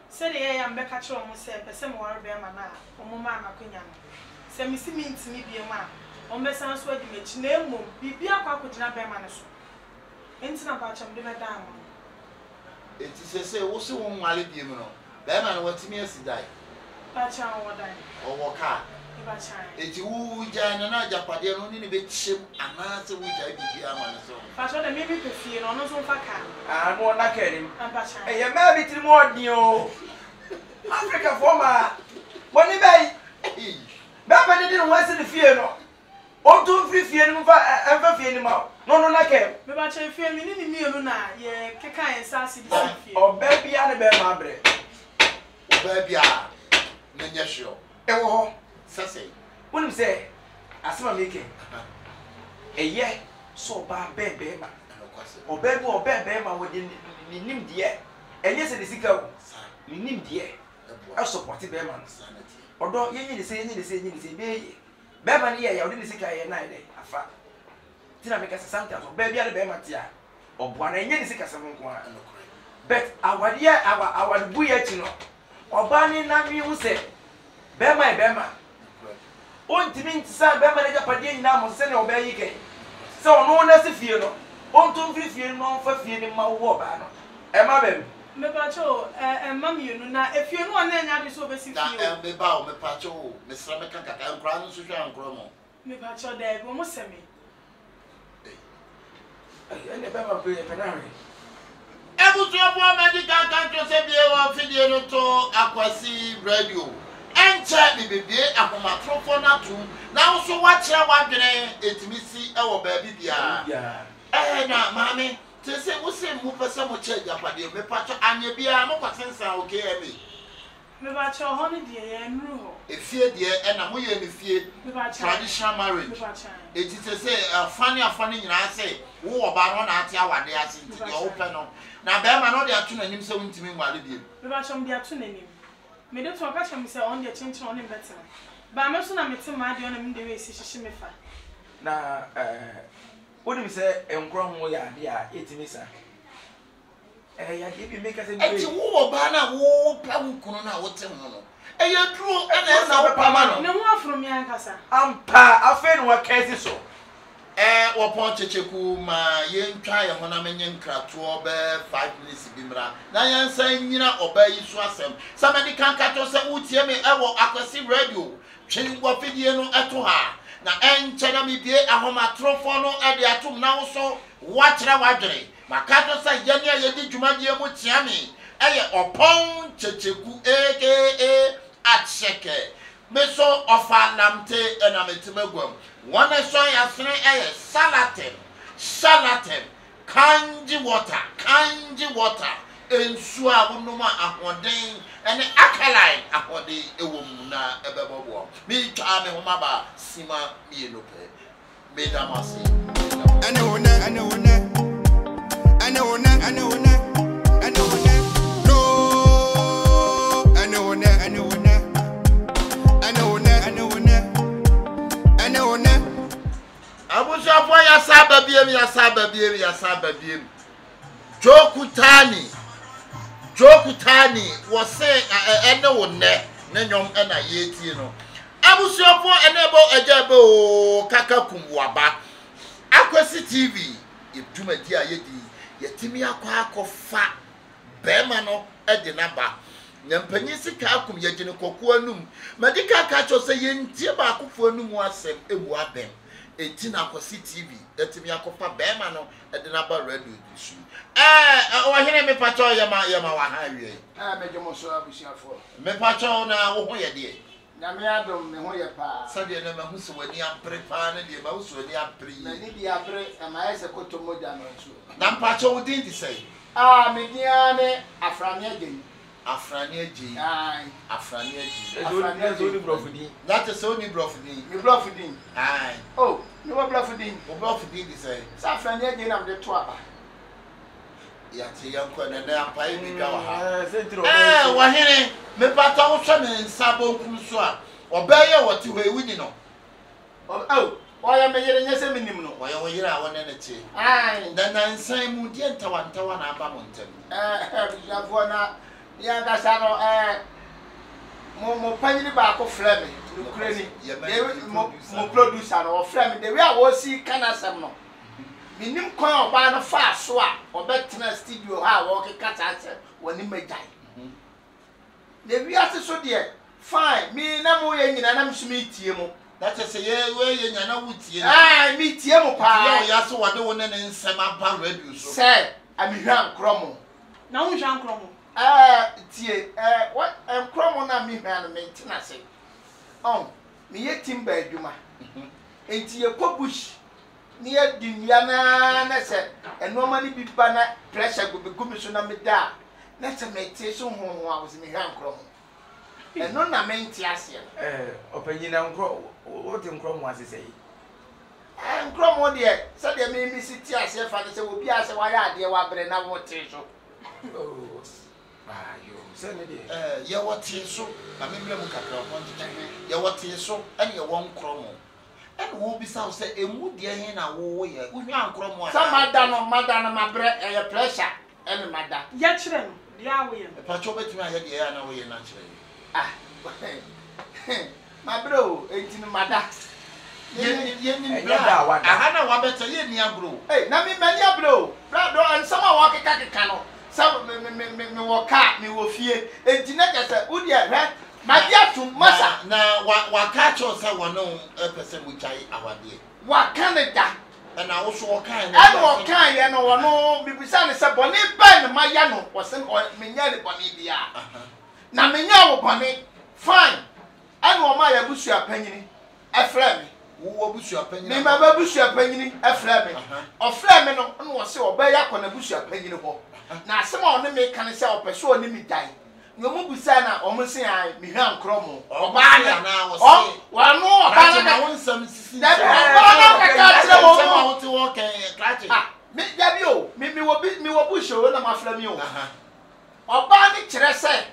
Said I am back at your almost said, but some more bear mana, or Mamma Quinian. Send me means to me be a man. On the sounds where you mention name will be a cockwood not bear manasso. Instant patch of the madam. It is a say, also one while it be no. Bearman wants me as he died. Patch on what I Or walk out. It's who Jan and I Japadia only bit ship and answer which I be here on the song. Patch on the maybe to feel on us over car. I'm more like him. And patch. Hey, you may be more new. Africa former. When you buy, Baba didn't want to fear no. Or 2 free fear and ever fear him out. No, like him. But I feel me in the Luna, ye, Kaka and Sassy, or baby and a bear, my bread. Baby, Nanyasho. Oh, Sassy. When you say, as I'm making a year, so bad, baby, or baby, or baby, within the name dear. And yes, it is a girl. You name dear. I support the bearman. Although you need to say, baby. Bearman, yeah, you didn't say I night. A fact. Did I make us sometimes, or baby, the bearman, or one, and you didn't say something. But our dear, our buoyant, or Barney, not me who said, Bearman. One to mean to say, Bearman, a Padian now, send or bear you. So no one has a fear. One to fear no for feeling my war banner. Am I baby? Mepacho, and mammy, you know, if you know, then I just oversee that. Me bow, me pacho, Miss Ramaka, and Crown Sugar and Gromo. Mepacho, there, go must send me. And the Bama play a canary. I was your poor medical country, said the video to Aquasi Radio. And chat me, baby, upon my trophona too. Now, so watch your one day, it's Missy, our baby. Yeah. Eh, now, mammy. Say, what's the move for some change up at you? Me patch and you be a more sense. Okay, me. Me patch your honey, dear, and rule. If fear, dear, and I'm with you, fear traditional marriage. It is to say, funny, and I say, who about 1 hour, they are sitting the open. Now, Bama, no, they are tuning him so into me while you do. Me patch on the tuning him. Me don't talk about him, on the change on him better. But I'm also not meeting my dear on the way, she me fine. Now, what do you say? And grown way, dear, 8 minutes. I give you make us a war banner, war, Pamukuna, what's a mono. And you're true, and there's no Pamano. No more from Yankasa. I feel what case so. Or Poncheku, my young child, when I'm in Kratu, 5 minutes bimra. Now I'm saying, you know, obey you swasem. Somebody can't cut us a wood, Yemi, Aquasi Radio, changing what video at her. Na enchana mi bie ahoma trofo no e de atum na wo so wachira wadwere makato sa yania yedi dwumadie mu tiame eye opon checheku aka atcheke meso ofa namte na metimegwam wona so yasene eye salatem kanji water ensu a wonoma ahoden ene akaline ahode ewom na ebebobo mi twa me homa ba sima mi enope me damasi ane wona no ane wona abuso afọ ya saba biem Jokutani was saying, Nenyom and a yeti no. Abusiofo enebo ejebo kakakumwaba. Akwesi TV, Yedumadi ayedi, Yetimi akwa fa Bema no edi naba. nyampanyi sika akum ye gene kokko anum medical ka cho say yentie ba akofo anum asem ebu abem etina akosi TV etimi akofa bema no e de na ba radio disu o hene me pacho yama wa ha wie mejomo so abusiafo me pacho na wo ho ye de na me adom me ho ye pa sade na ma hu so wani apre pa na de ma hu so wani apre na ni bi apre ma ese koto moja no so na pacho wo din di say me diane afrani ageni afrani agi ai afrani agi That's only brofudi. that is only brofudi me brofudin ai oh me wa brofudin wo brofudi di say sa afrani ageni na me to aba ya ti yanko na na apai mi ga wa ha Sentro. wa hene me pata wo hwe ne nsa bonkum so a obaye wote ho ewuni no oh ya me yere nyese minim no wo ye wo yira wo ne ne ti ai na nsan mu die ntawa na aba mo ntem ya na ya ga sa no mo panyini ba ko frame no kurani mo producer no frame de we a wo si kana sam no minim kon oba no fa so a obetena studio ha wo kekata se woni magai de wi ase so de fine mi na mo ye nyina na msumi tie mo that is ye we ye nyana wutie mi tie mo pa ya so wade wo ne nsem aba radio so se amihwa nkromo na wo hwa nkromo tie what nkromo na mi hwa no mentina se mi ye timba adwuma enti ye kobush ni ye dinwia na se enoma ni biba na pressure go be gumi so na me da na se me tie so ho a wo se mi hwa nkromo eno na menti ase Opanyina nkro what nkro mu asese yi. Nkromo de se de me siti ase fa se obi ase wa ya ade wa bre na wo tie so Yo, send it. ye wote so amemle mu kakra ho ntete ye wote so ene ye won kromo ene wo bisa wo se emu de hen na wo ye uhwa nkromo a sa mada no ma bre e pressure ene mada ya kire no de awoye pa cho betumi aye de ya na wo ye na kire ma bro enti no mada ye ni bra aha na wa beta ye ni abro na me mani abro bra do ansama wa keka no sa me wo ka me wo fie enti na kasa udi ahwe ma dia tum masa na wa ka cho sa wono pese mu chai awade wa Canada na wo so wo kan na wo kan ye no wono bibisa ne se boni ban ma ya no wo se me nya le boni bia na me nya wo boni fine and wo ma ya busu apanyini efra me wo busu apanyini me ma ba busu apanyini efra me ofra me no no wo se oba ya kɔ na busu apanyini ho na asema ono me kan se opeso oni mi dai nyomu busa na omo se ai mi hwa nkromo oba na wo se wa no oba na won sam sisi da oba na kaka tire wo wo ti wo kan klache me ya bi o mi wo busu na ma fra mi o oba ni kire se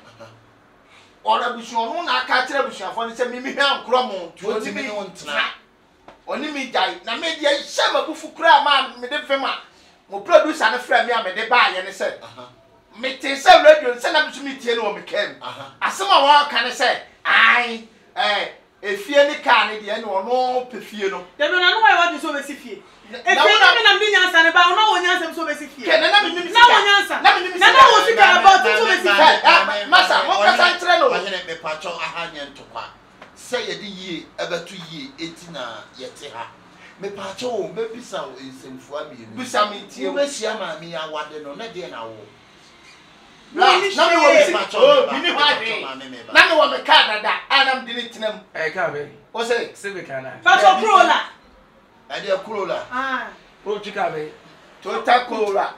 ora busu ono na aka tire busu afo ni se mi hwa nkromo wo ti mi no ntena oni mi dai na me dia shema bufu kura ma me de fema mo producer na fra mi a me de ba ye ne se me te se radio se na bisu mi tie no me kem asema wa ka ne se ai efie ni ka ne de no no pefie no de no na no wa de so be si fie efie ni na mi nyansa ne ba no wo nyansa so be si fie na mi nim na wo nyansa na wo si ka about so be si fie masa mo ka san tre no wa hene me pacho ahanye ntokwa se ye de yie ebetu yie eti na yete ha me pacho o me bisa o ensemfu abi no bisa mi tie wo besia ma mi awade no na de na wo na mi wo si pacho mi ni ha de na me wo me ka dada anam de ni tinam Ka be. o se Sebe kana. paso prola ade kurola Pro chika be. total cola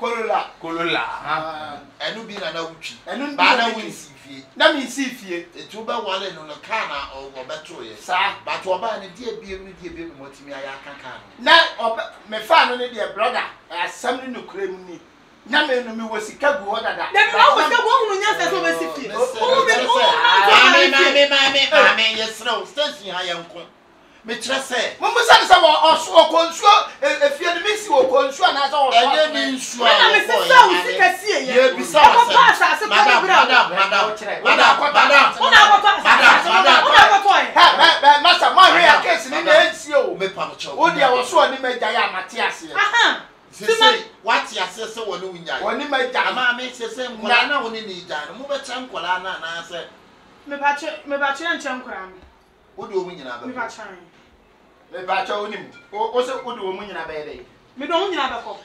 Kolola. enu bi na wutwi enu ba na wunsi fie na mi si fie etu ba wale no no ka na o beto ye sa but oba ne die biem mo timi aya kaka no na me fa no ne de brother asam ni nokure mu ni na me no mi wo sika gu ho dada de mi wo sika wo hunu nyansa so be si fie o be mame yesro station ha yanko me kire se mo musa ne sa wo so konsuo efie ni mi si wo konsuo na sa wo ene ni nsuo na me se sa wo sika sie ye bisa ko pasa se ko bra masa mo hwe ya case ni na ensi o me pa mo cho o dia wo so ni meja ya mate ase Say what you say so when you are. When you make Jama makes the same Kolana when you need that. Move a chunk Kolana and answer. Me batch and chankram. What do you mean? Me batch. Me batch on him. Also, good woman in a bed. Me don't have a call.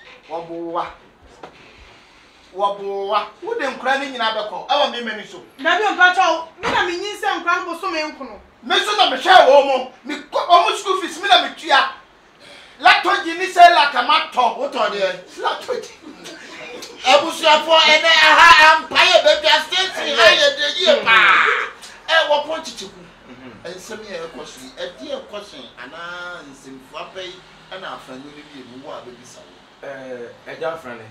Waboa. Who them crying in Abaco? Our memory so. Nabi on batch. Me na me yin say nkran bo so me nkono. Me so na me share omo. Me almost school fees me na me tua. Latoji ni say like a matter. What are they? Latoji. Abusafo ene aha empire baby state higher the year pa. What point chiku. And some year question. A dear question ana nsimfu apai ana afanu ni bi mu wa baby sawo. Eja friend.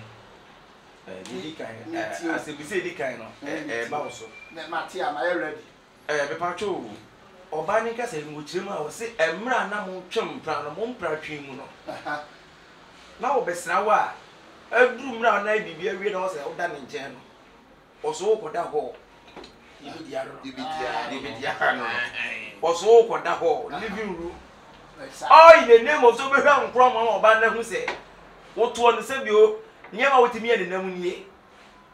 Didi kan. As we say didi kan no. Ba wo so. Na Matia, my ready. Be pacho. Oba ni ka se mu chiremu a wo se emra na mo twem pra no mo mpra twen mu no. Na wo besra wa aduru mra na bibia wie na wo se wo da ne nchen no. Wo so ko da ho. Ibidia no. Wo so ko da ho living room. Oh, in the name of so be hwan krom oba na hu se wo to no se bio nyema wotimi ene nam nie.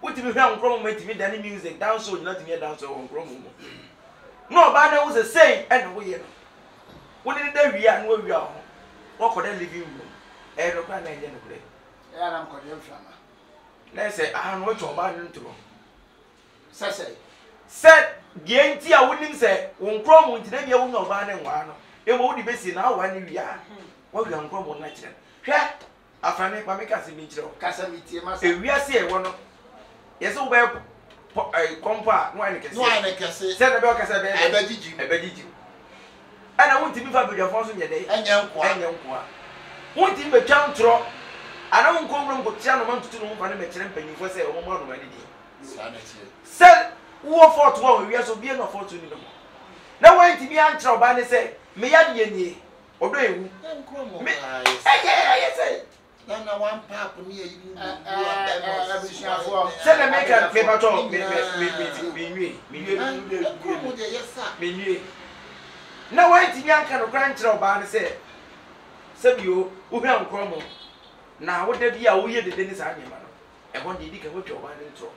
Wotimi hwan krom matimi da ne music dance so nyina timi dance so krom mo. No ba na wo se say and wo ye no. Wo ni da wia no wia ho. Wo ko da living room. No kwa na enje no kure. Na am ko dem flama. Na say no cho ba ni ntro. Say said gienti a wonim say wo krom ntina bia wo no ba na nwa no. E mo wo di besi na wa ni wia. Wo wia krom na kire. Hwe afane pa me kase mi kire. Kasa mi tie ma sa. E wia se e wo no. Yes wo ba kompa no ane kese. No ane kese. Se na be o kese be. Ebejiji. Ana won timi fa bedwafo so nye dey. Enye nkwa. Won timi be twa ntro. Ana won komro ngotia no mantutu no mfa ne me kire mpanyifo se o mo no ma didi. Sa na tie. Se wo fort wo wia so bie no fort ni no. Na won timi an kire oba ne se me ya de nie. Odo ewu. Me Aye say. Na one pap ni e you. Abisiafo. Se na make an paper talk me nwie. Na won timi an ka no kran kire oba ne se sebio wo hwa nkromo na wo da bia wo ye dede ni sa nyema no e ho de di ka wo twa oba ne ntro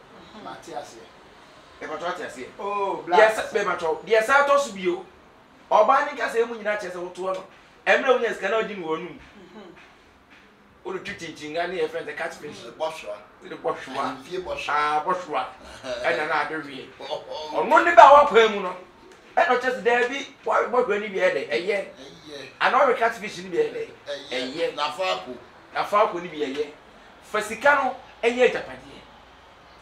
Matias. e ba twa tia se Oh, black. yes be ba twa dia sa to so bio oba ni ka se mu nyina che se wo to no emre wo nya ska na odi ni wonu o do twitinchinga ni e friend the catfish Boshwa. the boshwa Fie boshwa. boshwa e na na adowie ono ni ba wa kwa mu no e no che se da bi wa bohwa ni bi e de eye ana o catfish ni bi e de eye Na faako. afa ni bi eye fasika no eye japade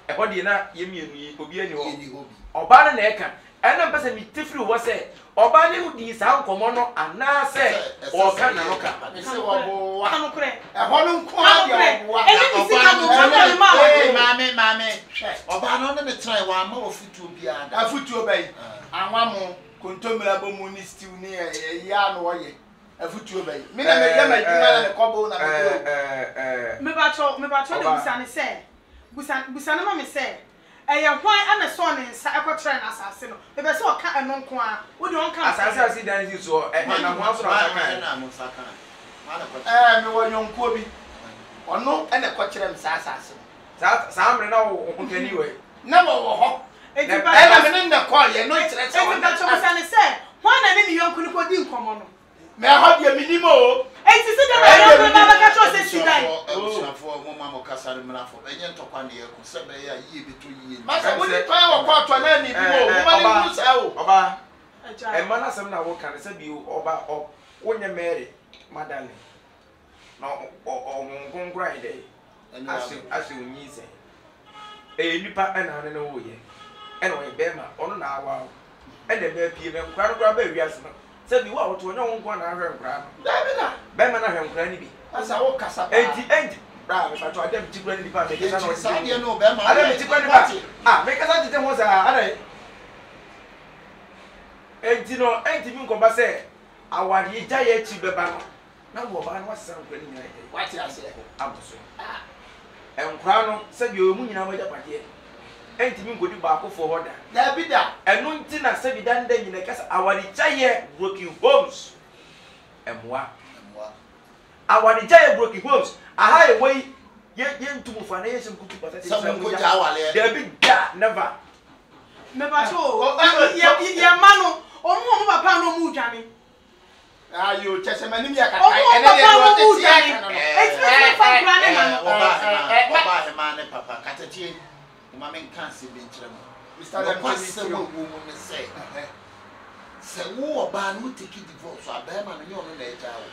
e ho de na ye mienu yi obi ani ho oba na e ka ena mpese mi tifiri wo se oba ne udi sa nkomo no ana se o ka na no ka Se waboa. Ano kure. E ho no nko a de waboa. Eni sika mo chama ma wa. Mame. Oba no ne try wa ma ofutu bia da. Afutuo bai. Anwa mo kontomira bo mu ni stew ni ya no wo ye. Afutuo bai. Me na me ya ma djuma na me kobo na me. Me batcho de busane se. Busane ma me se. Eye hwan ana so ne nsa ekotre na asase no. Me be se o ka eno nko a. Wo de on ka asase dan si so e na ho aso na ka na mo saka. Me wo nyonko bi. Ono ene kokyere m sa asase. sa amre na wo nkani we Na wo ho. Eti E ba na me ne call ye no kyerɛ se. Eti batcho busane se. Hwan na ne yonku ni ko di nkomo no. Me ho de minimo. Eti se de ba yonku na ba ka cho se sidai. Abusafo mo ma mo kasare mrafo. Enye ntokwa ne ye ku se be ya yie beto yie. Masa wo ni pan wo kɔtɔ na ni bi wo. Wo ma ni mu sa wo. oba Aja. e mana sem na wo kan se bi oba wonye Mary Madani na o ngongran de asi onyi se e nipa na ne wo ye e na wo be ma ono na awa e de be pie me nkwa no ba wiase no se bi wa wo to onye wo nkwa na ahwe nkra no Da bi na. be ma na ahwe nkra ni bi Masa wo kasa pa. enti bra me fa to adem tikura ni pa me kesa na wo Sa ti de no be ma. adem tikura ni pa me kesa tete ho sa adai enti no enti mi nko ba se awari ja ye chi beba no na wo ba no wasa nkra ni nyina ye Wati ase. abuso enkra no se bi o mu nyina ma ja pade enti mi ngodi ba akofo hoda Da bi da. enu nti na se bi dan da nyina kasa awari ja ye broken homes emwa awade giant broken homes aha e way ye ntumu fa na yesem kutu patati some go ja wale there be da never me ba cho ya mano omo papa no mu dwane ayo chese mani mi akata ene de ro te ti aka no expect fa plan na oba he man papa katatie uma men kan se bi nkyere mo Mr. Lemke se wo mu ne se wo oba no take divorce abema no ye ono na eja wo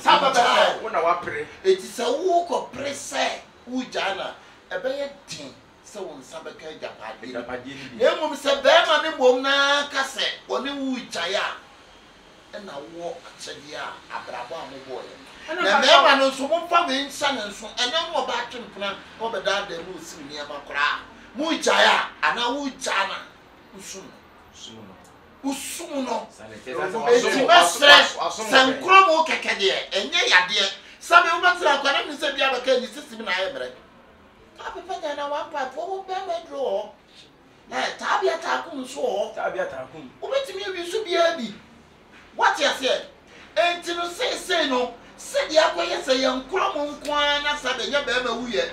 Sababa wona wapre eti se wo ko prese wo jana ebe ye din se wo nsabeka japade ni emom se bema ne bom na kase oni wo jaya na wo akyede a abrabo ambo ye na bema no so mo fa me nsa ne nso ene wo ba twempena wo beda da mu sim ni aba kra mu jaya ana wo jana usuno stress sankro mo kekede enye yade sabe wo batira kwa na mi se bia baka ni system na ayebre ka pepa na one part wo be medro tabia ta kum so wo betimi wi so bia bi what you say enti no say no se dia koye se yankro mo nko na sabe nya be ma wuye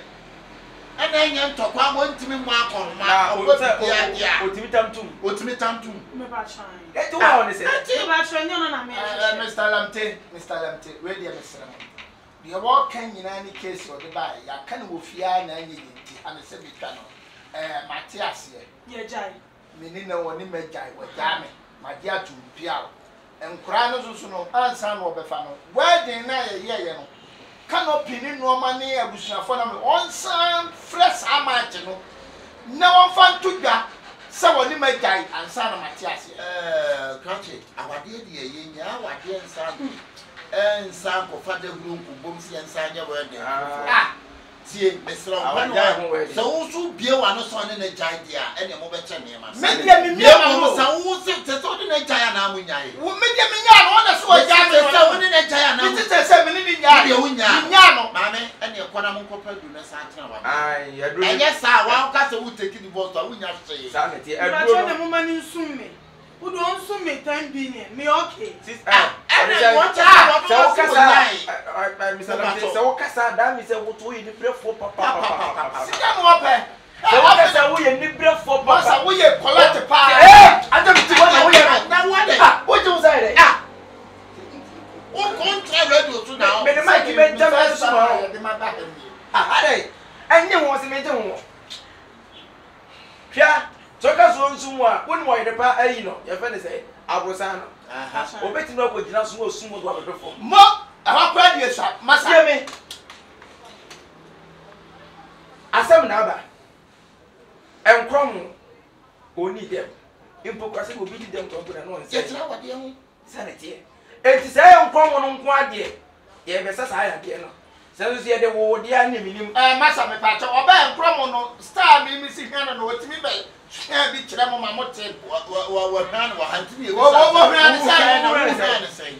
ana nya ntokwa mo ntimi mo akonma otimi tamtum me ba chan eto wa on se me ba chan nyo na me Mr. Lamte we dey Mr. The work can nyina ni case o de ba ya kan wo fia na anye yinti ana se bitwa no Matias ye jai me ni na woni majai wa jame madia tumpia enkura no so no ansa no obefa no wedding na ye no canopy ni no mani abusuafo na me onsan fresh amache no na won fan tudwa se woni majai ansa na Matias Krache awade de ye nya awade nsa ko fada guru ko bom si nsa nya wedding tie mesra so wo so bie wa no so ne na jai dia ene mo be che ne ma media mi mo sa wo se te so ne jai na mo nyae wo media mi nya no na so jai me sa wo ne jai na mo ti se me ni nya de wo nya no mame ene ko na mo ko padu na sa tena wa ai ya do enye sa wa ka se wo take the boss wo nya hye sa me ti ba cho ne mo mani nsum me wo do nsum me 10 billion me okay ene what so kasa Mr. Lamte so kasa da mi se wo to yi ni brefo papa sika mo ope so kasa wo ye ni brefo papa masa wo ye collect pa adam ti wo na wo ye na wo de wo ju say de o kontra radio to now me de mic be jam so ma de ma ba he mi ade enye wo se me je wo hwa so kasa nsum a wo ni wo ye pa ayi no ye fe ne say abrosa no obeti no akogina so no sumo do abefo mo akwa die sha masa me asem na aba enkrom oni dem impokwase go bi di dem to na no nse ye tira wade ho sanete enti say enkrom no nko ade ye be sasa ya de no say so ye de wo de aneminim masa me pa cho oba enkrom no star mi si hwana no otimi be bi kire mo mamote wa han wa hantimi wo hwana ne sai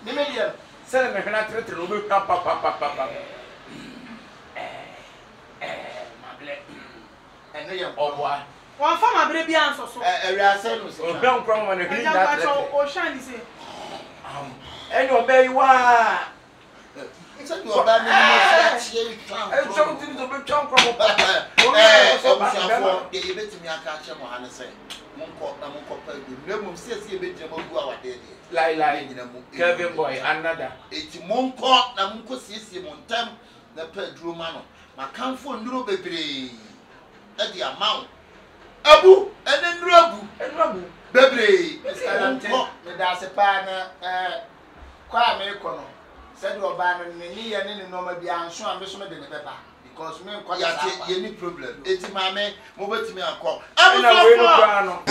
ni me dia sele me hwana tretre no be pa mable eno ye obwa won fa mabre bi anso so eri ase no se obi enkrom mo na green ja that pa cho o shine say eni obe yi wa se ni oba ni mo se tie tran so tin to be twan krom pa obusuafo de ebetimi aka che mo hane se monko pa du nemu se ebetimi mo gu awade de lai Kevin boy another eti monko na monko siesie mo ntam na pa duro ma no makamfo nduro bebre e di amount abu ene nduro abu bebre me da se pa na kwa me ko no se de oba no ni ye ne no ma bia anso a me so me de ne beba because me kwa ya ye ni problem eti mame mo betimi akọ na we no kwa no